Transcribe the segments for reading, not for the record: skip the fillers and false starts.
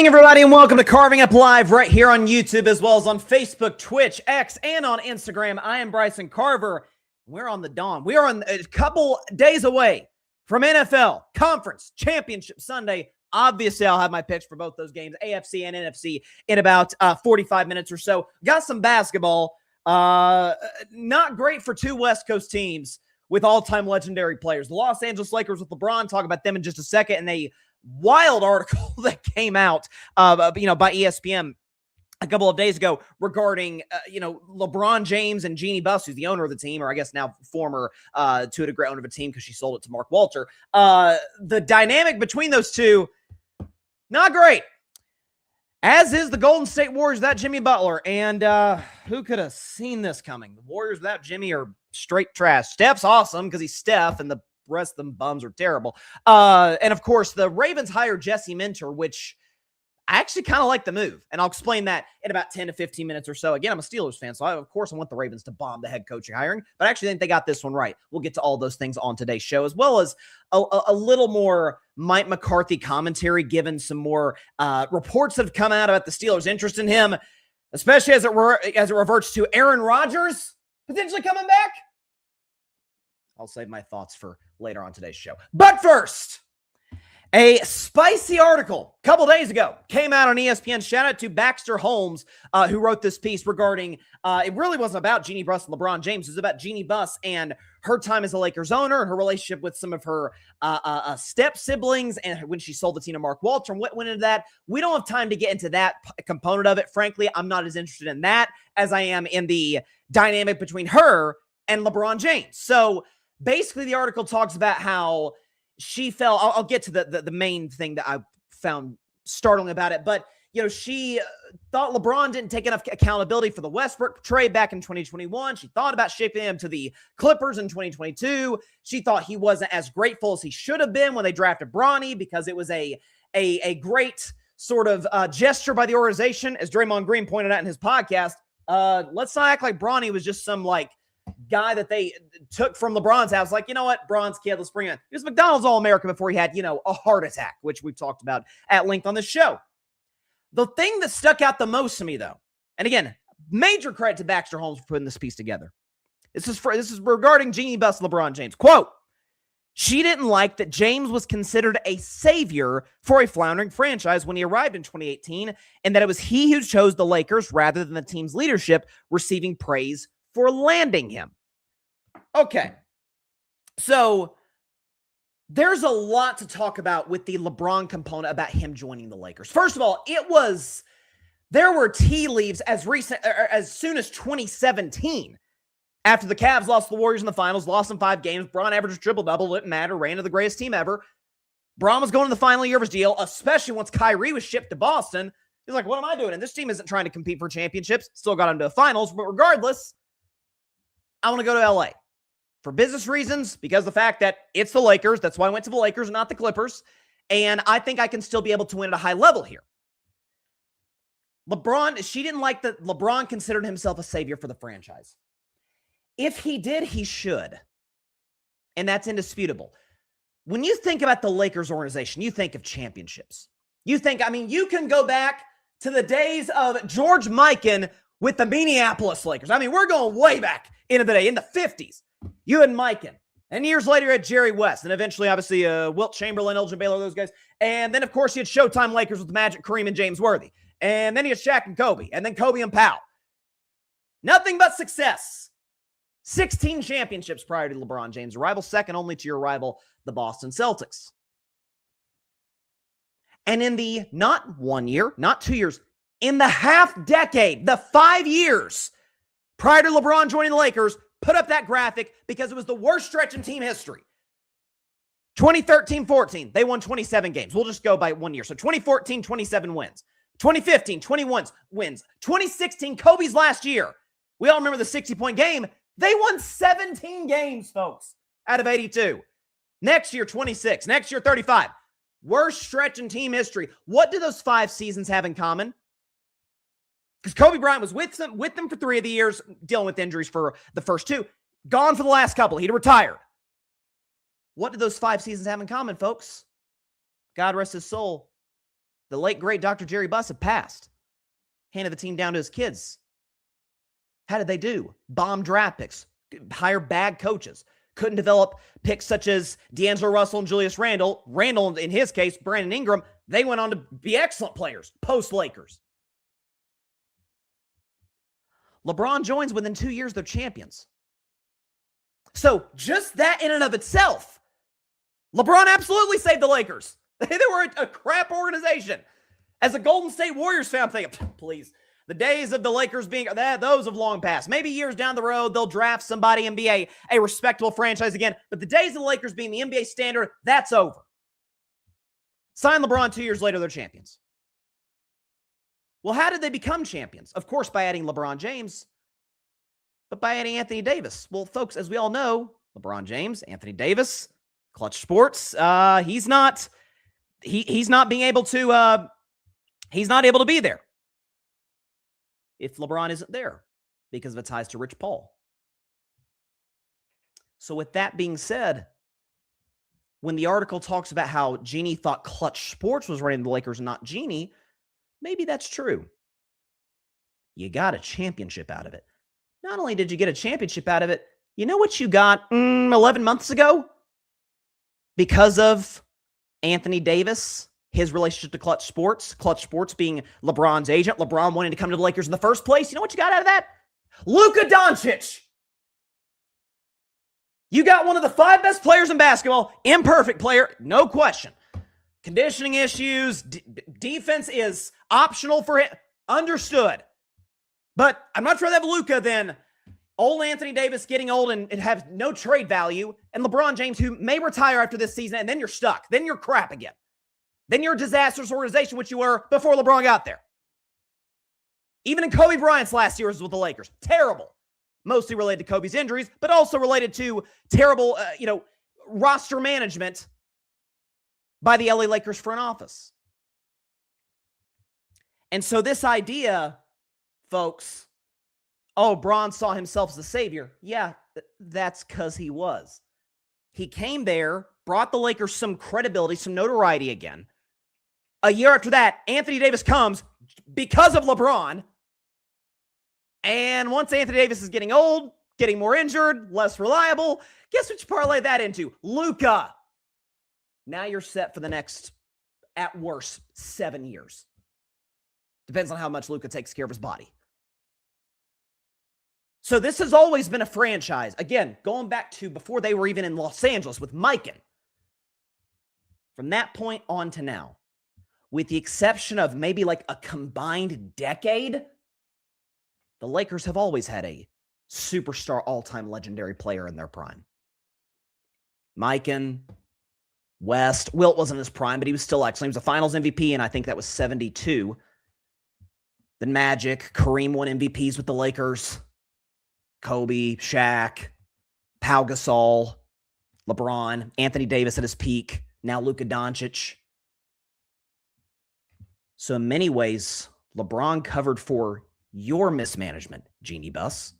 morning, everybody, and welcome to Carving Up Live right here on YouTube, as well as on Facebook, Twitch, X, and on Instagram. I am Bryson Carver. We're on the dawn. We are a couple days away from NFL Conference Championship Sunday. Obviously, I'll have my picks for both those games, AFC and NFC, in about 45 minutes or so. Got some basketball. Not great for two West Coast teams with all-time legendary players. The Los Angeles Lakers with LeBron. Talk about them in just a second. And a wild article that came out, by ESPN a couple of days ago regarding, LeBron James and Jeanie Buss, who's the owner of the team, or I guess now former, to a degree, owner of a team because she sold it to Mark Walter. The dynamic between those two, not great. As is the Golden State Warriors without Jimmy Butler. And who could have seen this coming? The Warriors without Jimmy are straight trash. Steph's awesome because he's Steph, and the rest of them bums are terrible. And of course, the Ravens hired Jesse Minter, which I actually kind of like the move. And I'll explain that in about 10 to 15 minutes or so. Again, I'm a Steelers fan, so I want the Ravens to bomb the head coaching hiring. But I actually think they got this one right. We'll get to all those things on today's show, as well as a little more Mike McCarthy commentary, given some more reports that have come out about the Steelers' interest in him, especially as it reverts to Aaron Rodgers potentially coming back. I'll save my thoughts for later on today's show. But first, a spicy article a couple days ago came out on ESPN. Shout out to Baxter Holmes, who wrote this piece regarding, it really wasn't about Jeanie Buss and LeBron James. It was about Jeanie Buss and her time as a Lakers owner and her relationship with some of her step siblings, and when she sold the team to Mark Walter and what went into that. We don't have time to get into that component of it. Frankly, I'm not as interested in that as I am in the dynamic between her and LeBron James. So basically, the article talks about how she felt. I'll get to the main thing that I found startling about it. But, she thought LeBron didn't take enough accountability for the Westbrook trade back in 2021. She thought about shipping him to the Clippers in 2022. She thought he wasn't as grateful as he should have been when they drafted Bronny, because it was a great sort of gesture by the organization. As Draymond Green pointed out in his podcast, let's not act like Bronny was just some, guy that they took from LeBron's house. Like, you know what? Bron's kid, let's bring him in. He was McDonald's All-American before he had, a heart attack, which we've talked about at length on this show. The thing that stuck out the most to me, though, and again, major credit to Baxter Holmes for putting this piece together. This is regarding Jeanie Buss and LeBron James. Quote, she didn't like that James was considered a savior for a floundering franchise when he arrived in 2018, and that it was he who chose the Lakers rather than the team's leadership receiving praise for landing him. Okay, so there's a lot to talk about with the LeBron component about him joining the Lakers. First of all, there were tea leaves as soon as 2017. After the Cavs lost the Warriors in the finals, lost in 5 games, Bron averaged a triple-double, didn't matter, ran to the greatest team ever. Bron was going to the final year of his deal, especially once Kyrie was shipped to Boston. He's like, what am I doing? And this team isn't trying to compete for championships. Still got him to the finals, but regardless, I want to go to LA for business reasons, because the fact that it's the Lakers. That's why I went to the Lakers, not the Clippers. And I think I can still be able to win at a high level here. She didn't like that LeBron considered himself a savior for the franchise. If he did, he should. And that's indisputable. When you think about the Lakers organization, you think of championships. You can go back to the days of George Mikan with the Minneapolis Lakers. We're going way back into the day, in the 50s. You had Mikan. And years later, you had Jerry West. And eventually, obviously, Wilt Chamberlain, Elgin Baylor, those guys. And then, of course, you had Showtime Lakers with Magic, Kareem, and James Worthy. And then you had Shaq and Kobe. And then Kobe and Powell. Nothing but success. 16 championships prior to LeBron James' arrival, second only to your rival, the Boston Celtics. And in the not 1 year, not 2 years, in the half decade, the 5 years prior to LeBron joining the Lakers, put up that graphic because it was the worst stretch in team history. 2013-14, they won 27 games. We'll just go by 1 year. So 2014, 27 wins. 2015, 21 wins. 2016, Kobe's last year. We all remember the 60-point game. They won 17 games, folks, out of 82. Next year, 26. Next year, 35. Worst stretch in team history. What do those 5 seasons have in common? Because Kobe Bryant was with them for 3 of the years, dealing with injuries for the first 2. Gone for the last couple. He'd retired. What did those 5 seasons have in common, folks? God rest his soul. The late, great Dr. Jeanie Buss had passed. Handed the team down to his kids. How did they do? Bomb draft picks. Hire bad coaches. Couldn't develop picks such as D'Angelo Russell and Julius Randle. Randle, in his case, Brandon Ingram. They went on to be excellent players post-Lakers. LeBron joins within 2 years, they're champions. So just that in and of itself, LeBron absolutely saved the Lakers. They were a crap organization. As a Golden State Warriors fan, I'm thinking, please, the days of the Lakers being, those have long passed. Maybe years down the road, they'll draft somebody and be a respectable franchise again. But the days of the Lakers being the NBA standard, that's over. Sign LeBron 2 years later, they're champions. Well, how did they become champions? Of course, by adding LeBron James, but by adding Anthony Davis. Well, folks, as we all know, LeBron James, Anthony Davis, Clutch Sports, he's not being able to, he's not able to be there if LeBron isn't there because of its ties to Rich Paul. So with that being said, when the article talks about how Jeanie thought Clutch Sports was running the Lakers and not Jeanie, maybe that's true. You got a championship out of it. Not only did you get a championship out of it, you know what you got 11 months ago? Because of Anthony Davis, his relationship to Clutch Sports being LeBron's agent, LeBron wanting to come to the Lakers in the first place. You know what you got out of that? Luka Doncic. You got one of the 5 best players in basketball, imperfect player, no question. Conditioning issues, defense is optional for him, understood. But I'm not sure they have Luka than old Anthony Davis getting old and have no trade value, and LeBron James, who may retire after this season, and then you're stuck. Then you're crap again. Then you're a disastrous organization, which you were before LeBron got there. Even in Kobe Bryant's last years with the Lakers, terrible. Mostly related to Kobe's injuries, but also related to terrible, roster management by the LA Lakers front office. And so this idea, folks, Bron saw himself as the savior. Yeah, that's because he was. He came there, brought the Lakers some credibility, some notoriety again. A year after that, Anthony Davis comes because of LeBron. And once Anthony Davis is getting old, getting more injured, less reliable, guess what you parlay that into? Luka. Now you're set for the next, at worst, 7 years. Depends on how much Luka takes care of his body. So this has always been a franchise. Again, going back to before they were even in Los Angeles with Mikan. From that point on to now, with the exception of maybe like a combined decade, the Lakers have always had a superstar all-time legendary player in their prime. Mikan, West. Wilt wasn't his prime, but he was still excellent. He was a finals MVP, and I think that was 72. Then Magic, Kareem won MVPs with the Lakers. Kobe, Shaq, Pau Gasol, LeBron, Anthony Davis at his peak, now Luka Doncic. So in many ways, LeBron covered for your mismanagement, Jeanie Buss.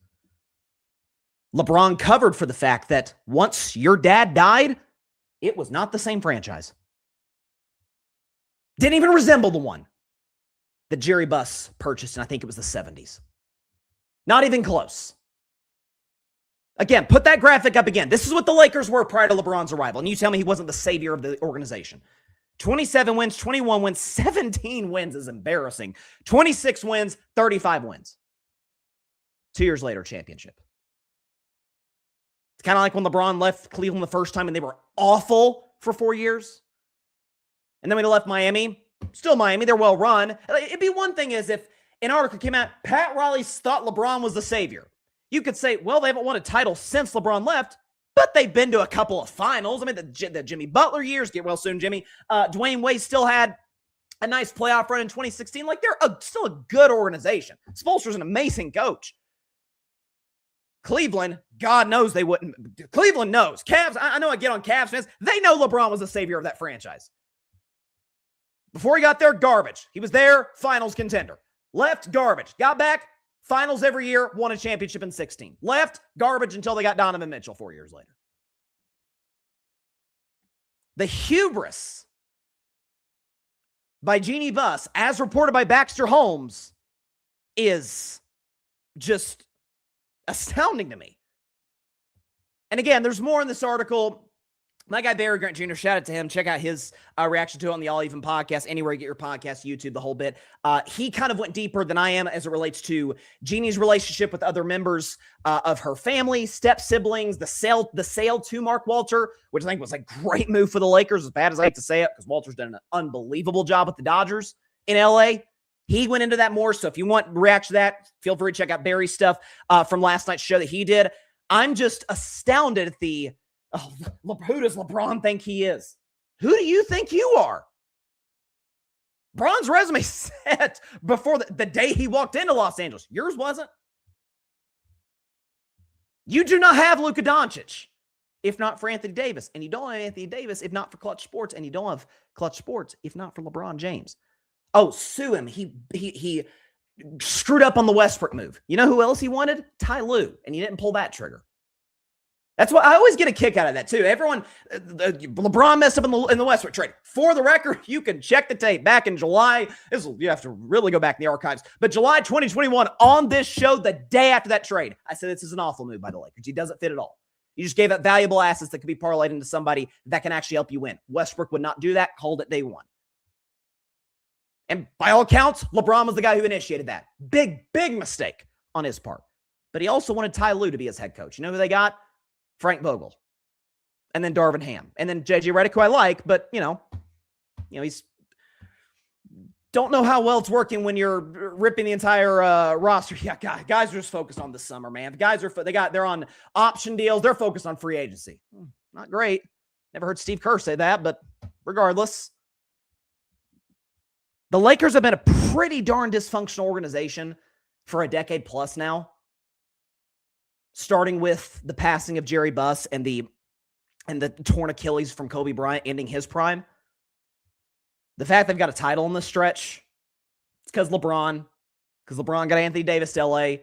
LeBron covered for the fact that once your dad died, it was not the same franchise. Didn't even resemble the one that Jeanie Buss purchased in, I think it was the 70s. Not even close. Again, put that graphic up again. This is what the Lakers were prior to LeBron's arrival. And you tell me he wasn't the savior of the organization. 27 wins, 21 wins, 17 wins is embarrassing. 26 wins, 35 wins. 2 years later, championship. It's kind of like when LeBron left Cleveland the first time and they were awful for 4 years. And then when he left Miami, still Miami, they're well run. It'd be one thing is if an article came out, Pat Riley thought LeBron was the savior. You could say, well, they haven't won a title since LeBron left, but they've been to a couple of finals. I mean, the Jimmy Butler years, get well soon, Jimmy. Dwayne Wade still had a nice playoff run in 2016. Like, they're still a good organization. Spoelstra's an amazing coach. Cleveland, God knows they wouldn't. Cleveland knows. Cavs, I know I get on Cavs fans. They know LeBron was the savior of that franchise. Before he got there, garbage. He was there, finals contender. Left, garbage. Got back, finals every year, won a championship in 16. Left, garbage until they got Donovan Mitchell 4 years later. The hubris by Jeanie Buss, as reported by Baxter Holmes, is just astounding to me. And again, there's more in this article. My guy Barry Grant Jr., shout out to him. Check out his reaction to it on the All Even podcast, anywhere you get your podcast, YouTube, the whole bit. He kind of went deeper than I am as it relates to Jeannie's relationship with other members of her family, step siblings, the sale to Mark Walter, which I think was a great move for the Lakers, as bad as I hate to say it, because Walter's done an unbelievable job with the Dodgers in LA. He went into that more. So if you want to react to that, feel free to check out Barry's stuff from last night's show that he did. I'm just astounded at the who does LeBron think he is? Who do you think you are? LeBron's resume set before the day he walked into Los Angeles. Yours wasn't. You do not have Luka Doncic, if not for Anthony Davis. And you don't have Anthony Davis, if not for Clutch Sports. And you don't have Clutch Sports, if not for LeBron James. Oh, sue him. He screwed up on the Westbrook move. You know who else he wanted? Ty Lue. And he didn't pull that trigger. That's why I always get a kick out of that, too. Everyone, LeBron messed up in the Westbrook trade. For the record, you can check the tape back in July. You have to really go back in the archives. But July 2021, on this show, the day after that trade, I said this is an awful move by the Lakers. He doesn't fit at all. You just gave up valuable assets that could be parlayed into somebody that can actually help you win. Westbrook would not do that. Called it day one. And by all accounts, LeBron was the guy who initiated that. Big mistake on his part. But he also wanted Ty Lue to be his head coach. You know who they got? Frank Vogel. And then Darvin Ham. And then JJ Redick, who I like, but, he's don't know how well it's working when you're ripping the entire roster. Yeah, guys are just focused on this summer, man. The guys they're on option deals. They're focused on free agency. Not great. Never heard Steve Kerr say that, but regardless. The Lakers have been a pretty darn dysfunctional organization for a decade plus now, starting with the passing of Jeanie Buss and the torn Achilles from Kobe Bryant ending his prime. The fact they've got a title in this stretch, it's because LeBron got Anthony Davis to LA,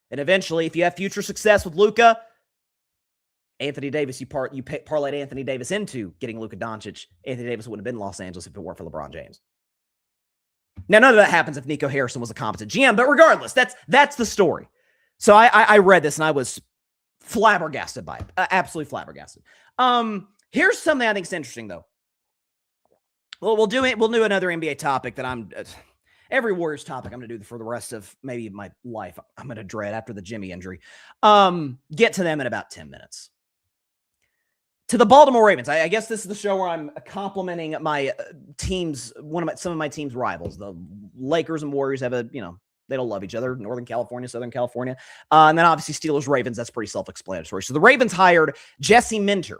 and eventually, if you have future success with Luka, Anthony Davis, you parlayed Anthony Davis into getting Luka Doncic. Anthony Davis wouldn't have been in Los Angeles if it weren't for LeBron James. Now, none of that happens if Nico Harrison was a competent GM, but regardless, that's the story. So I read this and I was flabbergasted by it. Absolutely flabbergasted. Here's something I think is interesting, though. Well, we'll do another NBA topic that every Warriors topic I'm going to do for the rest of maybe my life. I'm going to dread after the Jimmy injury. Get to them in about 10 minutes. To the Baltimore Ravens. I guess this is the show where I'm complimenting my teams, some of my team's rivals. The Lakers and Warriors have they don't love each other. Northern California, Southern California. And then obviously Steelers, Ravens, that's pretty self-explanatory. So the Ravens hired Jesse Minter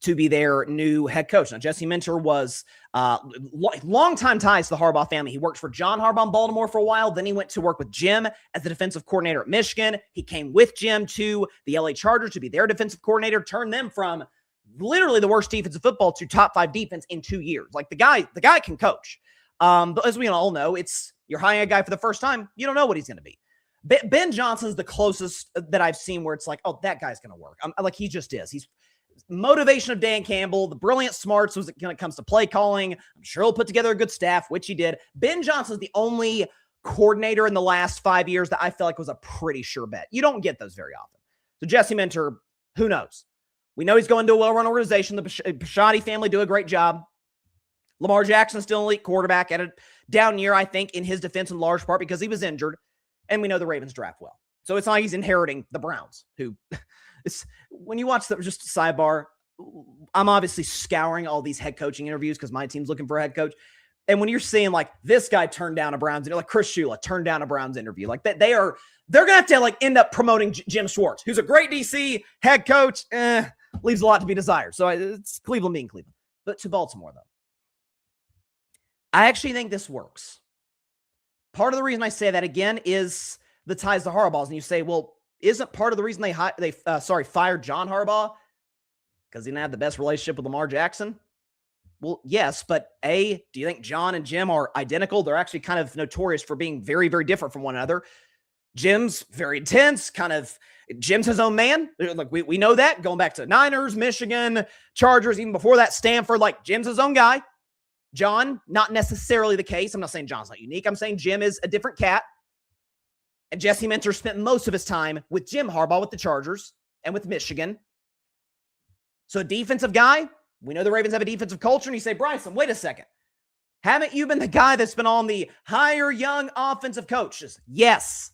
to be their new head coach. Now, Jesse Minter was long-time ties to the Harbaugh family. He worked for John Harbaugh in Baltimore for a while. Then he went to work with Jim as the defensive coordinator at Michigan. He came with Jim to the LA Chargers to be their defensive coordinator, turned them from literally the worst defense in football to top 5 defense in 2 years. Like the guy can coach. But as we all know, you're hiring a guy for the first time. You don't know what he's going to be. Ben Johnson's the closest that I've seen where it's like, oh, that guy's going to work. He just is. He's motivation of Dan Campbell, the brilliant smarts when it comes to play calling. I'm sure he'll put together a good staff, which he did. Ben Johnson's the only coordinator in the last 5 years that I felt like was a pretty sure bet. You don't get those very often. So Jesse Minter, who knows? We know he's going to a well-run organization. The Bisciotti family do a great job. Lamar Jackson's still an elite quarterback at a down year, I think, in his defense in large part because he was injured. And we know the Ravens draft well. So it's not like he's inheriting the Browns, who when you watch just a sidebar, I'm obviously scouring all these head coaching interviews because my team's looking for a head coach. And when you're seeing like this guy turned down a Browns, like Chris Shula turned down a Browns interview, like that they're going to have to like end up promoting Jim Schwartz, who's a great DC head coach, leaves a lot to be desired. So it's Cleveland being Cleveland. But to Baltimore, though, I actually think this works. Part of the reason I say that, again, is the ties to Harbaugh's. And you say, well, isn't part of the reason they fired John Harbaugh because he didn't have the best relationship with Lamar Jackson? Well, yes, but do you think John and Jim are identical? They're actually kind of notorious for being very, very different from one another. Jim's very intense, Jim's his own man. Like we know that going back to Niners, Michigan, Chargers, even before that, Stanford, like Jim's his own guy. John, not necessarily the case. I'm not saying John's not unique. I'm saying Jim is a different cat. And Jesse Minter spent most of his time with Jim Harbaugh with the Chargers and with Michigan. So a defensive guy, we know the Ravens have a defensive culture, and you say, Bryson, wait a second. Haven't you been the guy that's been on the hire young offensive coaches? Yes.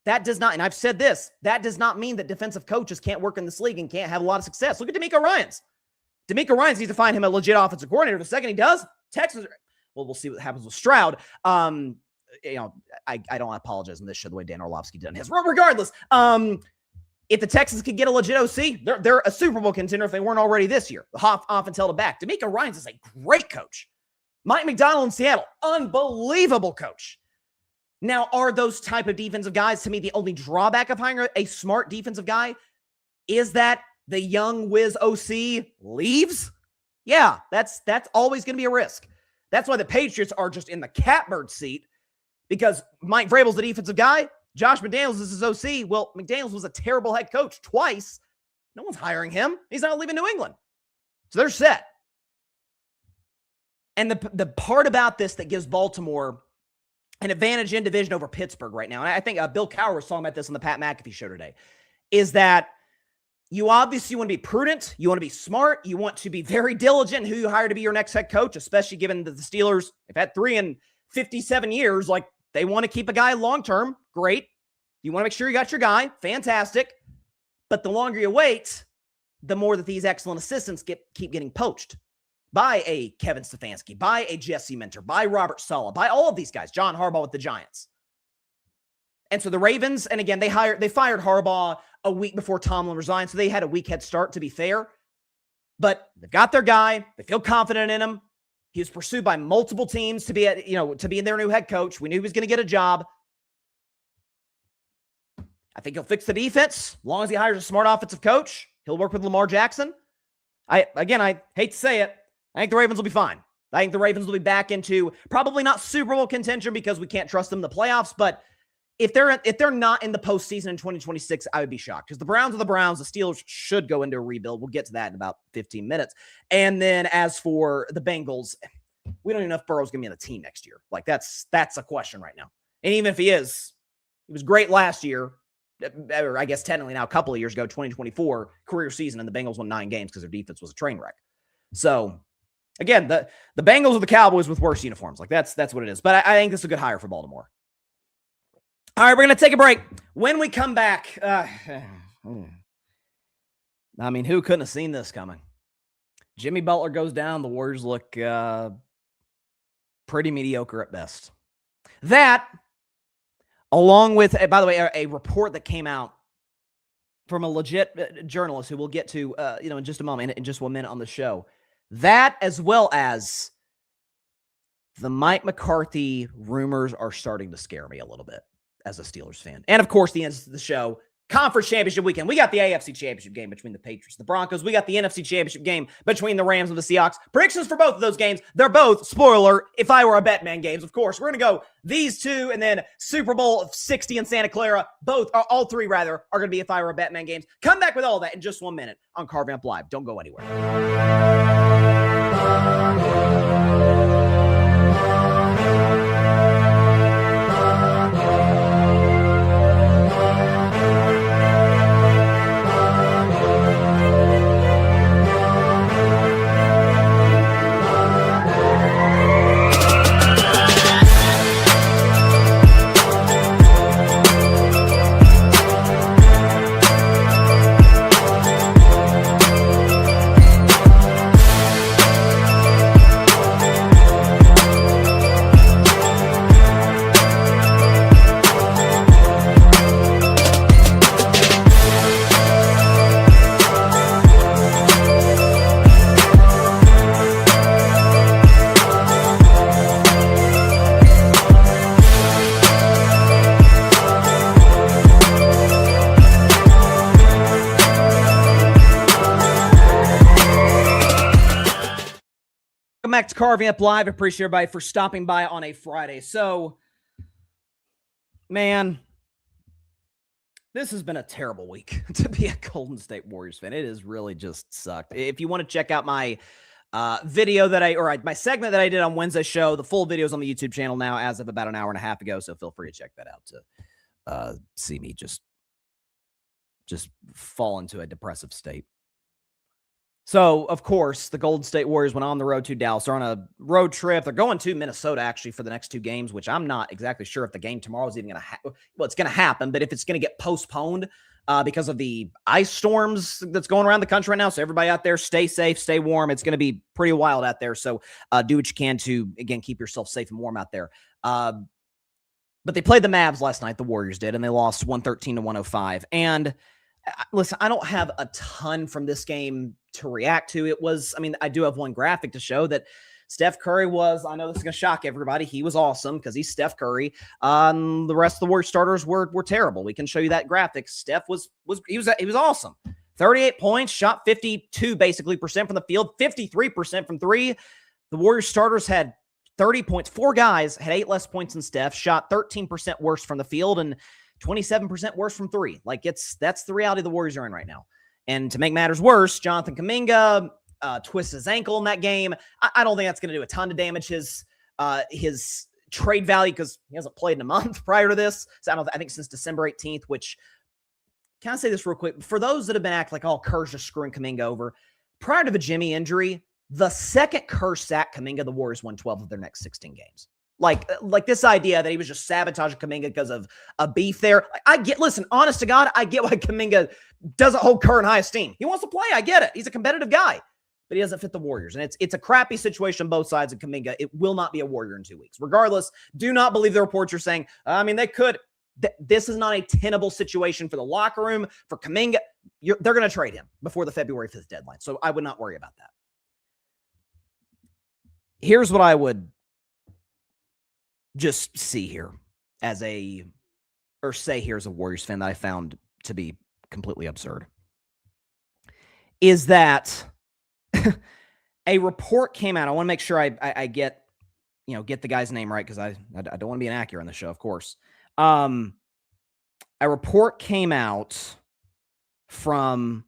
That does not, and I've said this, that does not mean that defensive coaches can't work in this league and can't have a lot of success. Look at DeMeco Ryans. DeMeco Ryans needs to find him a legit offensive coordinator. The second he does, Texas, well, we'll see what happens with Stroud. I don't apologize on this show the way Dan Orlovsky did on his. Regardless, if the Texans could get a legit OC, they're a Super Bowl contender if they weren't already this year. The Hoff offense held it back. DeMeco Ryans is a great coach. Mike McDonald in Seattle, unbelievable coach. Now, are those type of defensive guys, to me, the only drawback of hiring a smart defensive guy is that the young whiz OC leaves? Yeah, that's always going to be a risk. That's why the Patriots are just in the catbird seat, because Mike Vrabel's the defensive guy. Josh McDaniels is his OC. Well, McDaniels was a terrible head coach twice. No one's hiring him. He's not leaving New England. So they're set. And the part about this that gives Baltimore an advantage in division over Pittsburgh right now, and I think Bill Cowher was talking about this on the Pat McAfee show today, is that you obviously want to be prudent, you want to be smart, you want to be very diligent in who you hire to be your next head coach, especially given that the Steelers have had 3 in 57 years. Like, they want to keep a guy long-term. Great. You want to make sure you got your guy. Fantastic. But the longer you wait, the more that these excellent assistants keep getting poached by a Kevin Stefanski, by a Jesse Minter, by Robert Saleh, by all of these guys, John Harbaugh with the Giants. And so the Ravens, and again, they fired Harbaugh a week before Tomlin resigned, so they had a week head start, to be fair. But they've got their guy. They feel confident in him. He was pursued by multiple teams to be their new head coach. We knew he was going to get a job. I think he'll fix the defense. As long as he hires a smart offensive coach, he'll work with Lamar Jackson. I hate to say it, I think the Ravens will be fine. I think the Ravens will be back into probably not Super Bowl contention because we can't trust them in the playoffs, but if they're not in the postseason in 2026, I would be shocked, because the Browns are the Browns. The Steelers should go into a rebuild. We'll get to that in about 15 minutes. And then as for the Bengals, we don't even know if Burrow's going to be on the team next year. Like, that's a question right now. And even if he is, he was great last year, or I guess technically now a couple of years ago, 2024 career season, and the Bengals won 9 games because their defense was a train wreck. So again, the Bengals are the Cowboys with worse uniforms. Like, that's what it is. But I think this is a good hire for Baltimore. All right, we're going to take a break. When we come back, who couldn't have seen this coming? Jimmy Butler goes down. The Warriors look pretty mediocre at best. That, along with, by the way, a report that came out from a legit journalist who we'll get to in just a moment, in just 1 minute on the show. That, as well as the Mike McCarthy rumors, are starting to scare me a little bit as a Steelers fan. And of course, the end of the show, Conference Championship weekend. We got the AFC Championship game between the Patriots and the Broncos. We got the NFC Championship game between the Rams and the Seahawks. Predictions for both of those games. They're both, spoiler, if I were a Betman games, of course. We're going to go these two, and then Super Bowl 60 in Santa Clara. All three are going to be if I were a Betman games. Come back with all that in just 1 minute on Carving Up Live. Don't go anywhere. Back to Carving Up Live. Appreciate everybody for stopping by on a Friday. So, man, this has been a terrible week to be a Golden State Warriors fan. It has really just sucked. If you want to check out my video that my segment that I did on Wednesday's show. The full video is on the YouTube channel now as of about an hour and a half ago. So feel free to check that out to see me just fall into a depressive state. So, of course, the Golden State Warriors went on the road to Dallas. They're on a road trip. They're going to Minnesota, actually, for the next 2 games, which I'm not exactly sure if the game tomorrow is even going to happen. Well, it's going to happen, but if it's going to get postponed because of the ice storms that's going around the country right now. So everybody out there, stay safe, stay warm. It's going to be pretty wild out there. So do what you can to, again, keep yourself safe and warm out there. But they played the Mavs last night, the Warriors did, and they lost 113-105. And listen, I don't have a ton from this game to react to. I do have one graphic to show that Steph Curry I know this is going to shock everybody. He was awesome because he's Steph Curry. The rest of the Warriors starters were terrible. We can show you that graphic. Steph was awesome. 38 points, shot 52% basically from the field, 53% from 3. The Warriors starters had 30 points. 4 guys had 8 less points than Steph, shot 13% worse from the field and 27% worse from 3. That's the reality the Warriors are in right now. And to make matters worse, Jonathan Kuminga twists his ankle in that game. I don't think that's going to do a ton to damage his trade value because he hasn't played in a month prior to this. So I think since December 18th, which, can I say this real quick? For those that have been acting like, oh, Kerr's just screwing Kuminga over, prior to the Jimmy injury, the second Kerr sacked Kuminga, the Warriors won 12 of their next 16 games. Like this idea that he was just sabotaging Kuminga because of a beef there. Listen, honest to God, I get why Kuminga doesn't hold Kerr in high esteem. He wants to play. I get it. He's a competitive guy, but he doesn't fit the Warriors. And it's a crappy situation on both sides of Kuminga. It will not be a Warrior in 2 weeks. Regardless, do not believe the reports are saying, they could. This is not a tenable situation for the locker room, for Kuminga. They're going to trade him before the February 5th deadline. So I would not worry about that. Here's what I would just see here say here as a Warriors fan that I found to be completely absurd is that a report came out. I want to make sure I get the guy's name right because I don't want to be inaccurate on the show, of course. A report came out from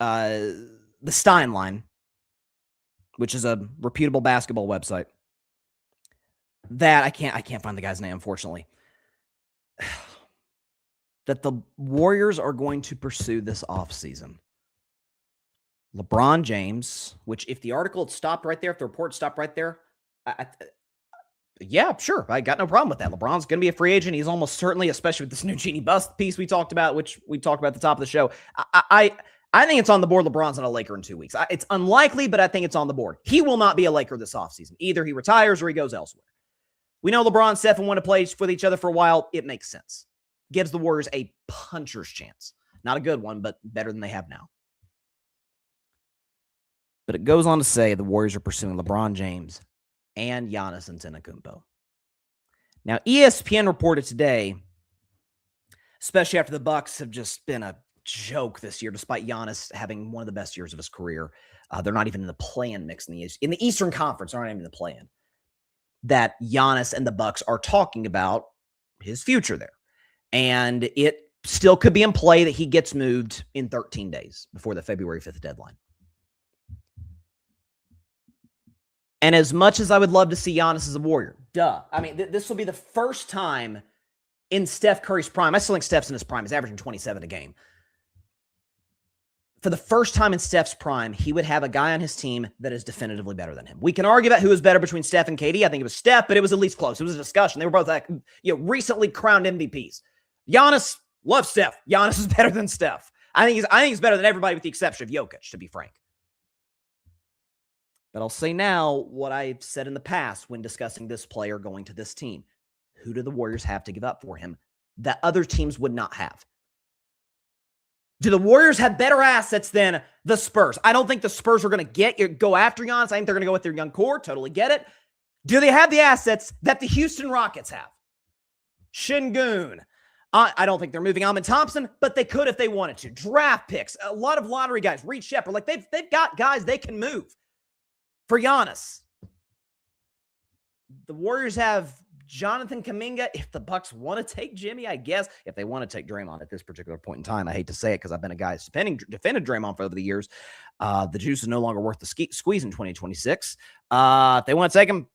the Steinline, which is a reputable basketball website. That I can't find the guy's name, unfortunately. That the Warriors are going to pursue this offseason. LeBron James, which if the article had stopped right there, if the report stopped right there, yeah, sure. I got no problem with that. LeBron's going to be a free agent. He's almost certainly, especially with this new Jeanie Buss piece we talked about, which we talked about at the top of the show. I think it's on the board. LeBron's not a Laker in 2 weeks. It's unlikely, but I think it's on the board. He will not be a Laker this offseason. Either he retires or he goes elsewhere. We know LeBron and Steph want to play with each other for a while. It makes sense. Gives the Warriors a puncher's chance. Not a good one, but better than they have now. But it goes on to say the Warriors are pursuing LeBron James and Giannis Antetokounmpo. Now, ESPN reported today, especially after the Bucks have just been a joke this year, despite Giannis having one of the best years of his career. They're not even in the play-in mix in the Eastern Conference. They're not even in the play-in. That Giannis and the Bucks are talking about his future there. And it still could be in play that he gets moved in 13 days before the February 5th deadline. And as much as I would love to see Giannis as a Warrior, this will be the first time in Steph Curry's prime. I still think Steph's in his prime. He's averaging 27 a game. For the first time in Steph's prime, he would have a guy on his team that is definitively better than him. We can argue about who is better between Steph and KD. I think it was Steph, but it was at least close. It was a discussion. They were both recently crowned MVPs. Giannis loves Steph. Giannis is better than Steph. I think he's better than everybody with the exception of Jokic, to be frank. But I'll say now what I've said in the past when discussing this player going to this team. Who do the Warriors have to give up for him that other teams would not have? Do the Warriors have better assets than the Spurs? I don't think the Spurs are going to go after Giannis. I think they're going to go with their young core. Totally get it. Do they have the assets that the Houston Rockets have? Şengün. I don't think they're moving Amen Thompson, but they could if they wanted to. Draft picks. A lot of lottery guys. Reed Shepard. They've got guys they can move for Giannis. The Warriors have Jonathan Kuminga, if the Bucks want to take Jimmy, I guess. If they want to take Draymond at this particular point in time, I hate to say it because I've been a guy who's defended Draymond for over the years. The juice is no longer worth the squeeze in 2026. If they want to take him,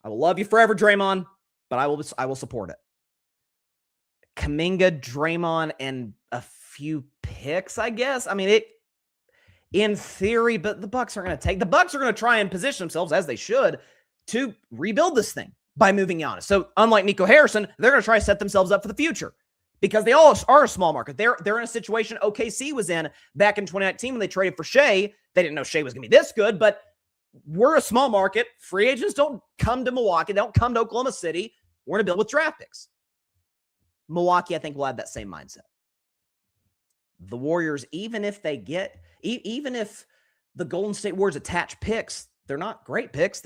I will love you forever, Draymond, but I will support it. Kuminga, Draymond, and a few picks, I guess. I mean, it in theory, but the Bucks are going to try and position themselves, as they should, to rebuild this thing by moving Giannis. So unlike Nico Harrison, they're going to try to set themselves up for the future because they all are a small market. They're in a situation OKC was in back in 2019 when they traded for Shea. They didn't know Shea was going to be this good, but we're a small market. Free agents don't come to Milwaukee. They don't come to Oklahoma City. We're going to build with draft picks. Milwaukee, I think, will have that same mindset. The Warriors, even if the Golden State Warriors attach picks, they're not great picks.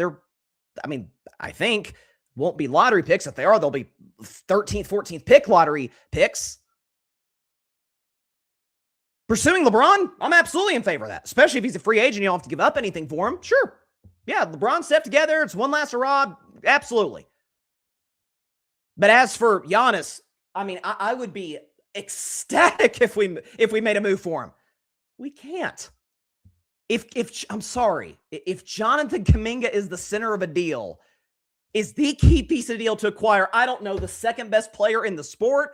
I think won't be lottery picks. If they are, they'll be 13th, 14th pick lottery picks. Pursuing LeBron, I'm absolutely in favor of that, especially if he's a free agent. You don't have to give up anything for him. Sure. Yeah, LeBron stepped together. It's one last hurrah. Absolutely. But as for Giannis, I would be ecstatic if we made a move for him. We can't. I'm sorry. If Jonathan Kuminga is the center of a deal, is the key piece of the deal to acquire, I don't know, the second best player in the sport,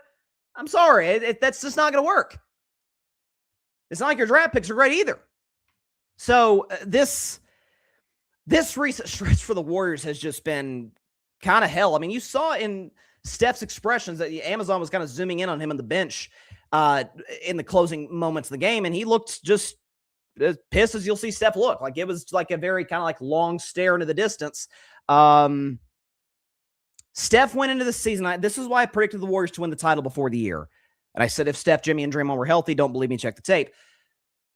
I'm sorry. That's just not going to work. It's not like your draft picks are great either. So this recent stretch for the Warriors has just been kind of hell. I mean, you saw in Steph's expressions that Amazon was kind of zooming in on him on the bench in the closing moments of the game, and he looked just as pissed as you'll see Steph look. Like it was like a very kind of like long stare into the distance. Steph went into the season. This is why I predicted the Warriors to win the title before the year. And I said, if Steph, Jimmy, and Draymond were healthy, don't believe me, check the tape.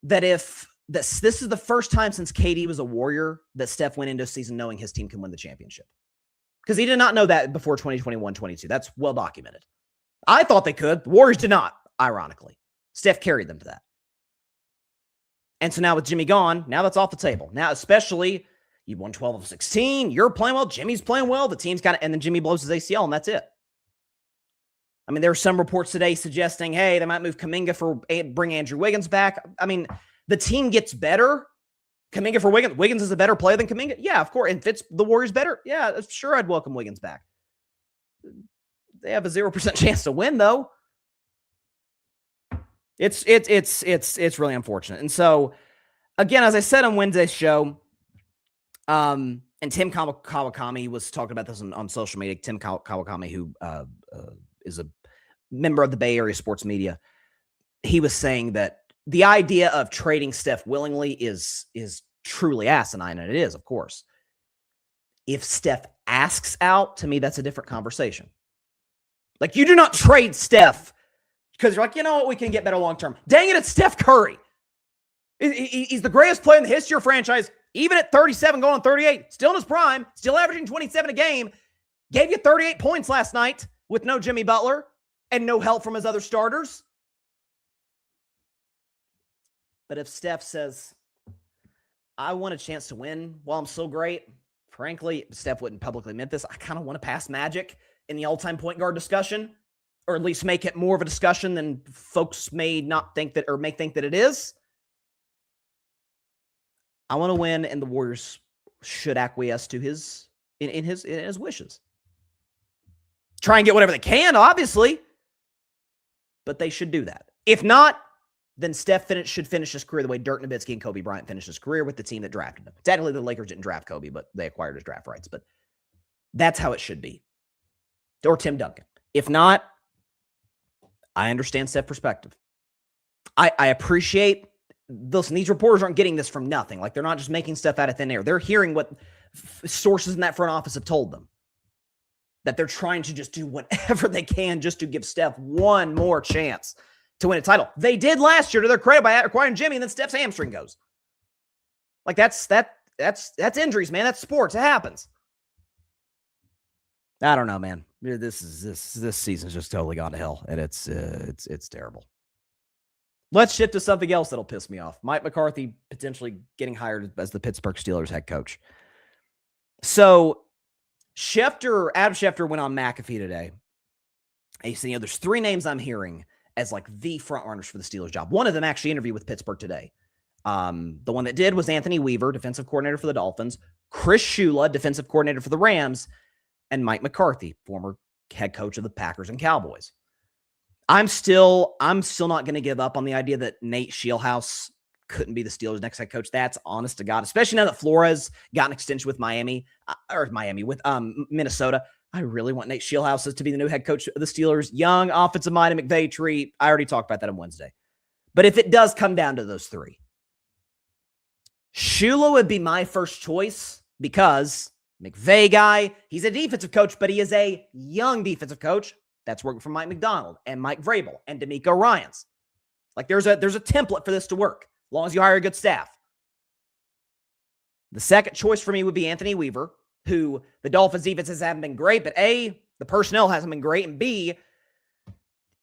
That if this is the first time since KD was a Warrior that Steph went into a season knowing his team can win the championship. Because he did not know that before 2021-22. That's well documented. I thought they could. The Warriors did not, ironically. Steph carried them to that. And so now with Jimmy gone, now that's off the table. Now, especially, you won 12 of 16. You're playing well. Jimmy's playing well. The team's and then Jimmy blows his ACL, and that's it. I mean, there were some reports today suggesting, hey, they might move Kuminga bring Andrew Wiggins back. I mean, the team gets better. Kuminga for Wiggins. Wiggins is a better player than Kuminga. Yeah, of course. And fits the Warriors better. Yeah, sure, I'd welcome Wiggins back. They have a 0% chance to win, though. It's really unfortunate. And so, again, as I said on Wednesday's show, and Tim Kawakami was talking about this on social media. Tim Kawakami, who is a member of the Bay Area sports media, he was saying that the idea of trading Steph willingly is truly asinine, and it is, of course. If Steph asks out, to me, that's a different conversation. Like, you do not trade Steph because you're like, you know what, we can get better long-term. Dang it, it's Steph Curry. He's the greatest player in the history of franchise, even at 37 going on 38, still in his prime, still averaging 27 a game, gave you 38 points last night with no Jimmy Butler and no help from his other starters. But if Steph says, I want a chance to win while I'm so great, frankly, Steph wouldn't publicly admit this. I kind of want to pass Magic in the all-time point guard discussion, or at least make it more of a discussion than folks may not think that, or may think that it is. I want to win, and the Warriors should acquiesce to his wishes. Try and get whatever they can, obviously, but they should do that. If not, then Steph should finish his career the way Dirk Nowitzki and Kobe Bryant finished his career with the team that drafted him. Technically, the Lakers didn't draft Kobe, but they acquired his draft rights. But that's how it should be. Or Tim Duncan. If not, I understand Steph's perspective. I appreciate these reporters aren't getting this from nothing. Like, they're not just making stuff out of thin air. They're hearing what sources in that front office have told them. That they're trying to just do whatever they can just to give Steph one more chance to win a title. They did last year, to their credit, by acquiring Jimmy, and then Steph's hamstring goes. Like, that's injuries, man. That's sports. It happens. I don't know, man. This season's just totally gone to hell, and it's terrible. Let's shift to something else that'll piss me off. Mike McCarthy potentially getting hired as the Pittsburgh Steelers head coach. So, Adam Schefter went on McAfee today. And he said, there's three names I'm hearing as like the front runners for the Steelers job. One of them actually interviewed with Pittsburgh today. The one that did was Anthony Weaver, defensive coordinator for the Dolphins, Chris Shula, defensive coordinator for the Rams, and Mike McCarthy, former head coach of the Packers and Cowboys. I'm still not going to give up on the idea that Nate Scheelhaase couldn't be the Steelers' next head coach. That's honest to God, especially now that Flores got an extension with Minnesota. I really want Nate Scheelhaase to be the new head coach of the Steelers. Young, offensive minded McVay tree. I already talked about that on Wednesday. But if it does come down to those three, Shula would be my first choice because McVay guy, he's a defensive coach, but he is a young defensive coach that's working for Mike McDonald and Mike Vrabel and D'Amico Ryans. Like there's a template for this to work, as long as you hire a good staff. The second choice for me would be Anthony Weaver, who the Dolphins defenses haven't been great, but A, the personnel hasn't been great, and B,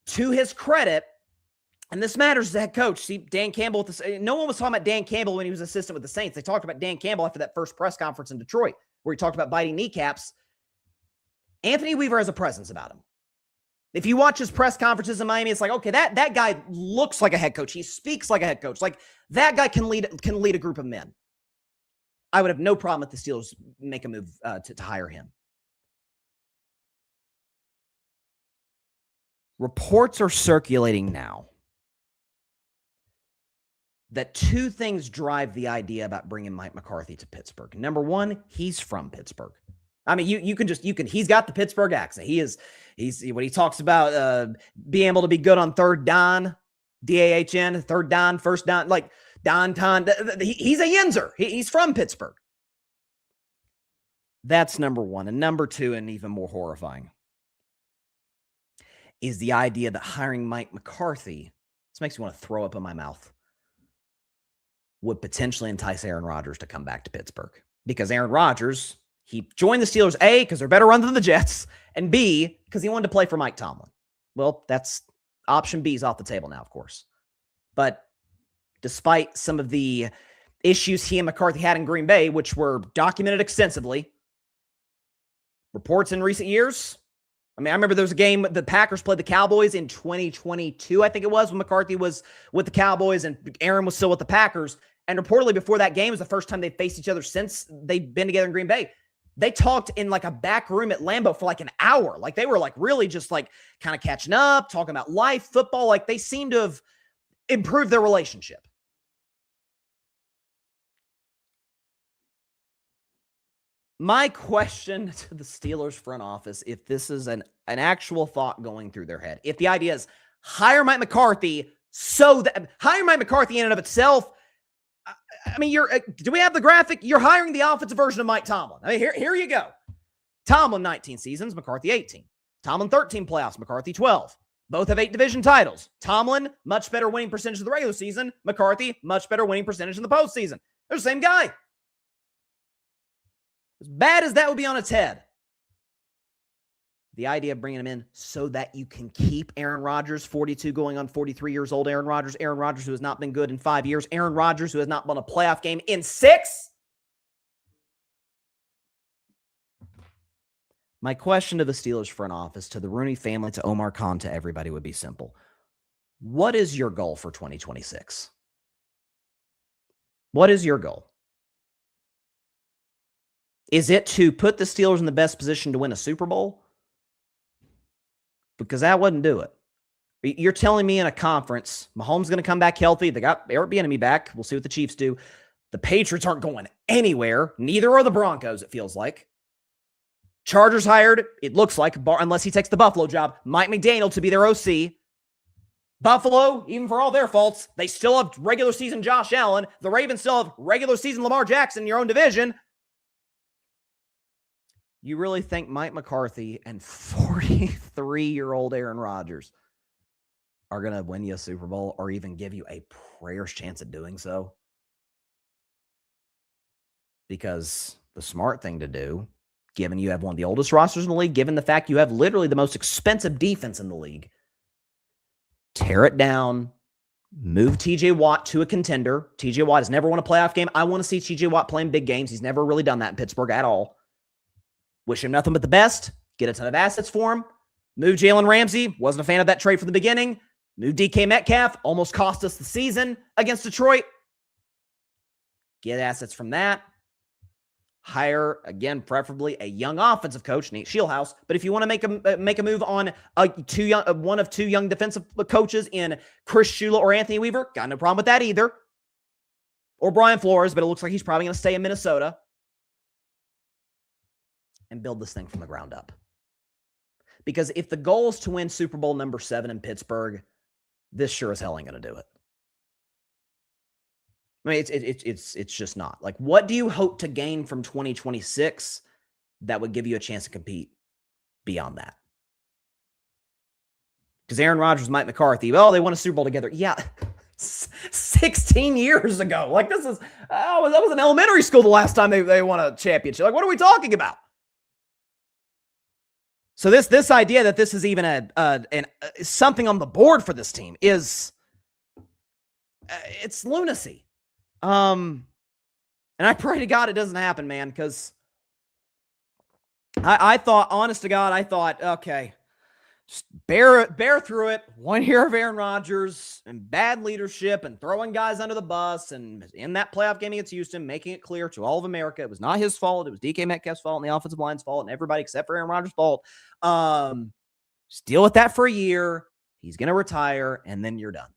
to his credit, and this matters as a head coach. See, Dan Campbell, no one was talking about Dan Campbell when he was assistant with the Saints. They talked about Dan Campbell after that first press conference in Detroit, where he talked about biting kneecaps. Anthony Weaver has a presence about him. If you watch his press conferences in Miami, it's like, okay, that guy looks like a head coach. He speaks like a head coach. Like that guy can lead a group of men. I would have no problem if the Steelers make a move to hire him. Reports are circulating now that two things drive the idea about bringing Mike McCarthy to Pittsburgh. Number one, he's from Pittsburgh. I mean, he's got the Pittsburgh accent. He's when he talks about being able to be good on third down, D-A-H-N, third down, first down, like downtown. He's a Yinzer. He's from Pittsburgh. That's number one. And number two, and even more horrifying, is the idea that hiring Mike McCarthy, this makes me want to throw up in my mouth, would potentially entice Aaron Rodgers to come back to Pittsburgh. Because Aaron Rodgers, he joined the Steelers, A, because they're better run than the Jets, and B, because he wanted to play for Mike Tomlin. Well, that's option B is off the table now, of course. But despite some of the issues he and McCarthy had in Green Bay, which were documented extensively, reports in recent years, I mean, I remember there was a game, the Packers played the Cowboys in 2022, I think it was, when McCarthy was with the Cowboys and Aaron was still with the Packers. And reportedly before that game was the first time they faced each other since they've been together in Green Bay. They talked in like a back room at Lambeau for like an hour. Like they were like really just like kind of catching up, talking about life, football. Like they seemed to have improved their relationship. My question to the Steelers front office, if this is an actual thought going through their head, if the idea is hire Mike McCarthy hire Mike McCarthy in and of itself, I mean, do we have the graphic? You're hiring the offensive version of Mike Tomlin. I mean, here you go. Tomlin 19 seasons, McCarthy 18. Tomlin 13 playoffs, McCarthy 12. Both have 8 division titles. Tomlin, much better winning percentage of the regular season. McCarthy, much better winning percentage in the postseason. They're the same guy. As bad as that would be on its head, the idea of bringing him in so that you can keep Aaron Rodgers, 42 going on 43 years old, Aaron Rodgers who has not been good in 5 years, Aaron Rodgers who has not won a playoff game in 6. My question to the Steelers front office, to the Rooney family, to Omar Khan, to everybody would be simple. What is your goal for 2026? What is your goal? Is it to put the Steelers in the best position to win a Super Bowl? Because that wouldn't do it. You're telling me in a conference, Mahomes is going to come back healthy. They got Eric Bieniemy back. We'll see what the Chiefs do. The Patriots aren't going anywhere. Neither are the Broncos, it feels like. Chargers hired, it looks like, unless he takes the Buffalo job, Mike McDaniel to be their OC. Buffalo, even for all their faults, they still have regular season Josh Allen. The Ravens still have regular season Lamar Jackson in your own division. You really think Mike McCarthy and 43-year-old Aaron Rodgers are going to win you a Super Bowl or even give you a prayer's chance at doing so? Because the smart thing to do, given you have one of the oldest rosters in the league, given the fact you have literally the most expensive defense in the league, tear it down, move TJ Watt to a contender. TJ Watt has never won a playoff game. I want to see TJ Watt playing big games. He's never really done that in Pittsburgh at all. Wish him nothing but the best. Get a ton of assets for him. Move Jalen Ramsey. Wasn't a fan of that trade from the beginning. Move DK Metcalf. Almost cost us the season against Detroit. Get assets from that. Hire, again, preferably a young offensive coach, Nate Shieldhouse. But if you want to make a move on one of two young defensive coaches in Chris Shula or Anthony Weaver, got no problem with that either. Or Brian Flores, but it looks like he's probably going to stay in Minnesota. And build this thing from the ground up. Because if the goal is to win Super Bowl number 7 in Pittsburgh, this sure as hell ain't going to do it. I mean, it's just not. Like, what do you hope to gain from 2026 that would give you a chance to compete beyond that? Because Aaron Rodgers, Mike McCarthy, well, they won a Super Bowl together. Yeah, 16 years ago. Like, that was in elementary school the last time they won a championship. Like, what are we talking about? So this idea that this is even something on the board for this team is it's lunacy. And I pray to God it doesn't happen, man, because I thought, honest to God, okay, just bear through it. 1 year of Aaron Rodgers and bad leadership and throwing guys under the bus, and in that playoff game against Houston, making it clear to all of America it was not his fault. It was DK Metcalf's fault and the offensive line's fault and everybody except for Aaron Rodgers' fault. Just deal with that for a year. He's going to retire, and then you're done.